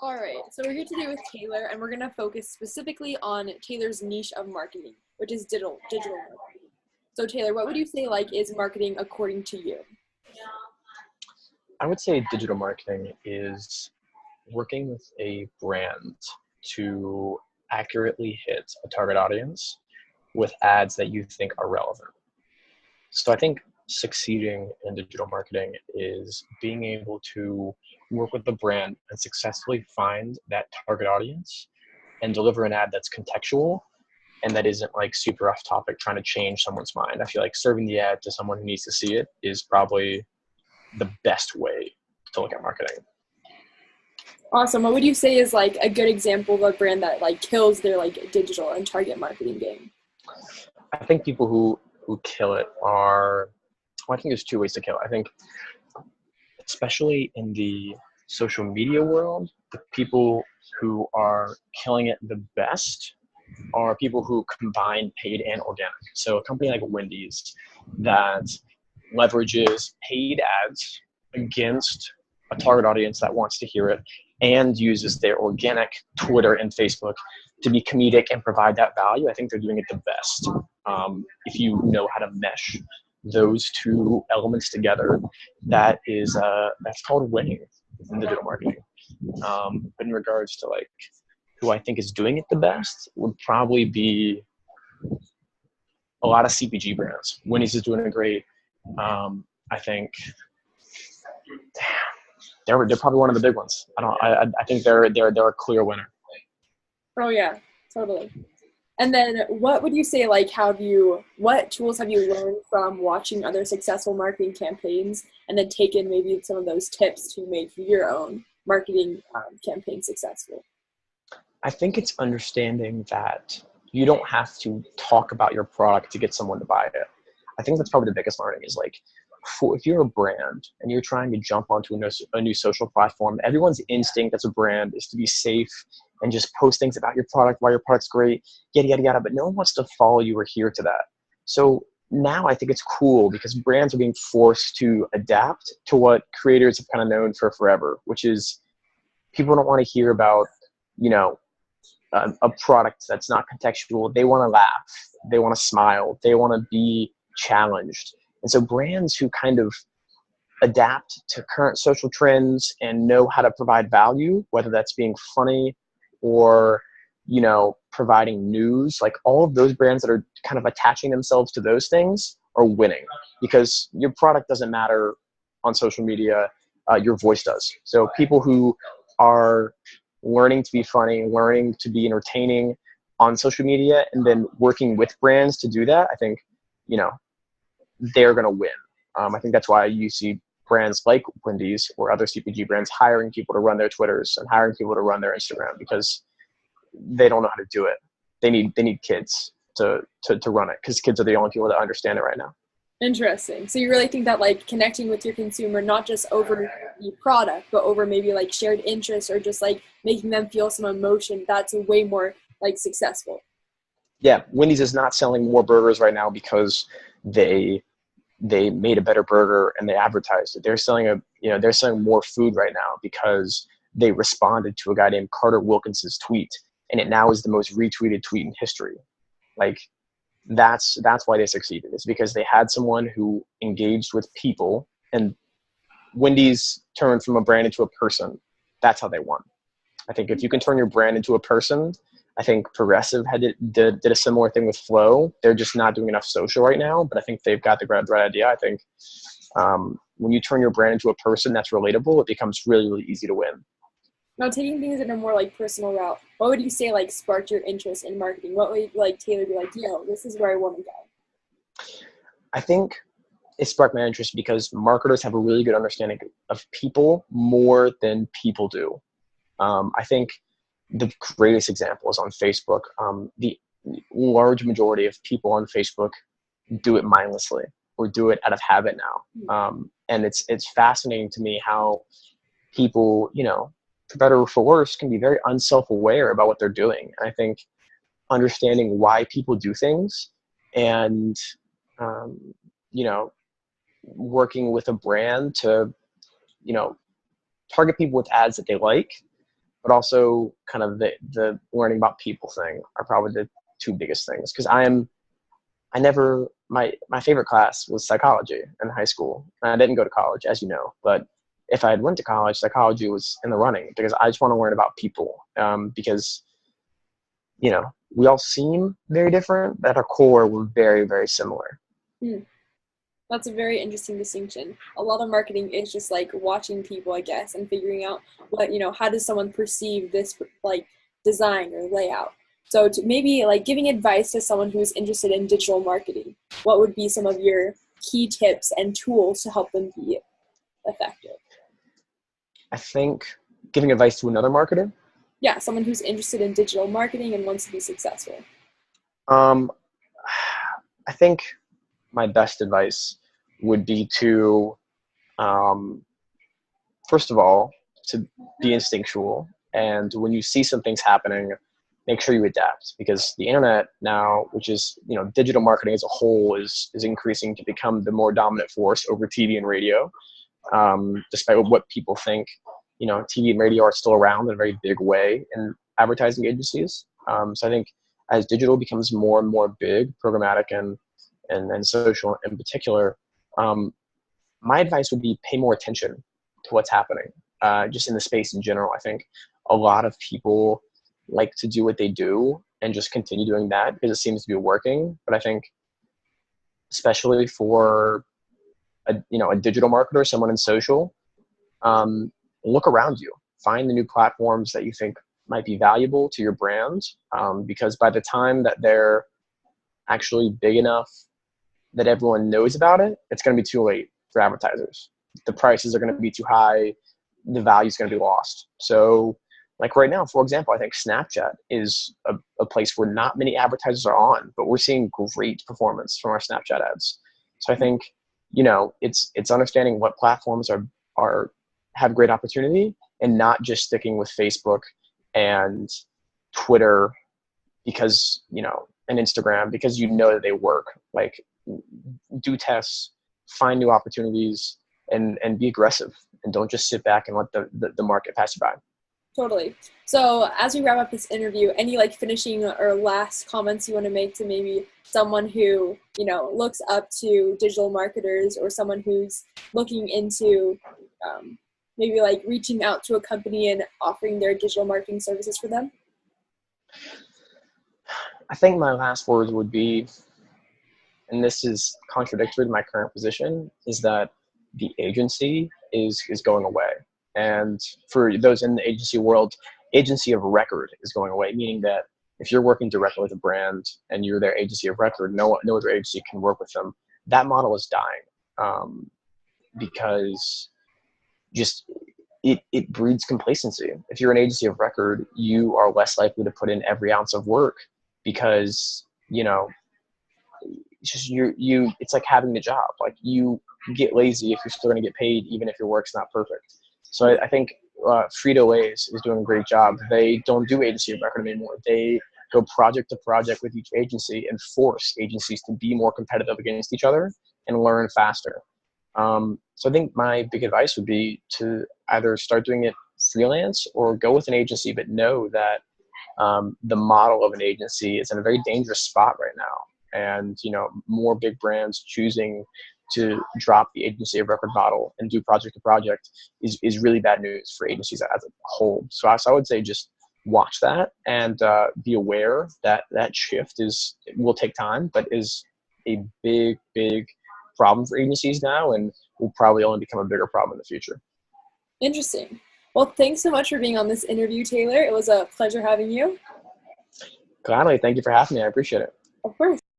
All right, so we're here today with Taylor, and we're going to focus specifically on Taylor's niche of marketing, which is digital marketing. So Taylor, what would you say is marketing according to you? I would say digital marketing is working with a brand to accurately hit a target audience with ads that you think are relevant. So I think succeeding in digital marketing is being able to work with the brand and successfully find that target audience and deliver an ad that's contextual and that isn't super off topic trying to change someone's mind. I feel like serving the ad to someone who needs to see it is probably the best way to look at marketing. Awesome. What would you say is a good example of a brand that kills their digital and target marketing game? I think people who kill it are, well, I think there's two ways to kill it. I think especially in the social media world, the people who are killing it the best are people who combine paid and organic. So a company like Wendy's that leverages paid ads against a target audience that wants to hear it and uses their organic Twitter and Facebook to be comedic and provide that value. I think they're doing it the best. If you know how to mesh those two elements together, that's called winning in digital marketing. But in regards to who I think is doing it the best would probably be a lot of CPG brands. Wendy's is doing it great. I think they're probably one of the big ones. I think they're a clear winner. Oh yeah, totally. And then what would you say, what tools have you learned from watching other successful marketing campaigns and then taken maybe some of those tips to make your own marketing campaign successful? I think it's understanding that you don't have to talk about your product to get someone to buy it. I think that's probably the biggest learning is if you're a brand and you're trying to jump onto a new social platform, everyone's instinct as a brand is to be safe and just post things about your product, why your product's great, yada, yada, yada. But no one wants to follow you or hear to that. So now I think it's cool because brands are being forced to adapt to what creators have kind of known for forever, which is people don't want to hear about, a product that's not contextual. They want to laugh. They want to smile. They want to be challenged. And so brands who kind of adapt to current social trends and know how to provide value, whether that's being funny or, providing news, all of those brands that are kind of attaching themselves to those things are winning because your product doesn't matter on social media. Your voice does. So people who are learning to be funny, learning to be entertaining on social media, and then working with brands to do that, I think, they're going to win. I think that's why you see brands like Wendy's or other CPG brands hiring people to run their Twitters and hiring people to run their Instagram because they don't know how to do it. They need kids to run it because kids are the only people that understand it right now. Interesting. So you really think that connecting with your consumer, not just over the product, but over maybe shared interests or just making them feel some emotion, that's way more successful. Yeah. Wendy's is not selling more burgers right now because they made a better burger and they advertised it. They're selling more food right now because they responded to a guy named Carter Wilkinson's tweet, and it now is the most retweeted tweet in history. That's why they succeeded. It's because they had someone who engaged with people, and Wendy's turned from a brand into a person. That's how they won. I think if you can turn your brand into a person, I think Progressive did a similar thing with Flow. They're just not doing enough social right now, but I think they've got the right idea. I think when you turn your brand into a person that's relatable, it becomes really, really easy to win. Now, taking things in a more personal route, what would you say sparked your interest in marketing? What would Taylor be this is where I want to go? I think it sparked my interest because marketers have a really good understanding of people more than people do. I think the greatest example is on Facebook. The large majority of people on Facebook do it mindlessly or do it out of habit now. And it's fascinating to me how people, for better or for worse, can be very unself-aware about what they're doing. And I think understanding why people do things and, working with a brand to, target people with ads that they like but also kind of the learning about people thing are probably the two biggest things. Because my favorite class was psychology in high school. And I didn't go to college, as you know, but if I had went to college, psychology was in the running because I just want to learn about people. Because, we all seem very different, but at our core, we're very, very similar. Hmm. That's a very interesting distinction. A lot of marketing is just like watching people, I guess, and figuring out how does someone perceive this like design or layout. So to maybe like giving advice to someone who's interested in digital marketing, what would be some of your key tips and tools to help them be effective? I think giving advice to another marketer. Yeah, someone who's interested in digital marketing and wants to be successful. Um, I think my best advice would be to, first of all, to be instinctual. And when you see some things happening, make sure you adapt, because the internet now, which is, digital marketing as a whole is increasing to become the more dominant force over TV and radio. Despite what people think, TV and radio are still around in a very big way in advertising agencies. So I think as digital becomes more and more big, programmatic and social in particular, my advice would be pay more attention to what's happening, just in the space in general. I think a lot of people like to do what they do and just continue doing that because it seems to be working. But I think especially for a digital marketer, someone in social, look around you, find the new platforms that you think might be valuable to your brand, because by the time that they're actually big enough that everyone knows about it, it's going to be too late for advertisers. The prices are going to be too high. The value is going to be lost. So like right now, for example, I think Snapchat is a place where not many advertisers are on, but we're seeing great performance from our Snapchat ads. So I think, it's understanding what platforms have great opportunity and not just sticking with Facebook and Twitter because, and Instagram because that they work. Like, do tests, find new opportunities, and be aggressive, and don't just sit back and let the market pass you by. Totally. So as we wrap up this interview, any like finishing or last comments you want to make to maybe someone who, looks up to digital marketers, or someone who's looking into maybe like reaching out to a company and offering their digital marketing services for them? I think my last words would be, and this is contradictory to my current position, is that the agency is going away. And for those in the agency world, agency of record is going away, meaning that if you're working directly with a brand and you're their agency of record, no other agency can work with them. That model is dying, because just it breeds complacency. If you're an agency of record, you are less likely to put in every ounce of work because, it's just it's like having the job. Like, you get lazy if you're still going to get paid, even if your work's not perfect. So I think Frito-Lay is doing a great job. They don't do agency of record anymore. They go project to project with each agency and force agencies to be more competitive against each other and learn faster. So I think my big advice would be to either start doing it freelance or go with an agency, but know that the model of an agency is in a very dangerous spot right now. And, more big brands choosing to drop the agency of record model and do project to project is really bad news for agencies as a whole. So I would say just watch that and be aware that that shift will take time, but is a big, big problem for agencies now and will probably only become a bigger problem in the future. Interesting. Well, thanks so much for being on this interview, Taylor. It was a pleasure having you. Gladly. Thank you for having me. I appreciate it. Of course.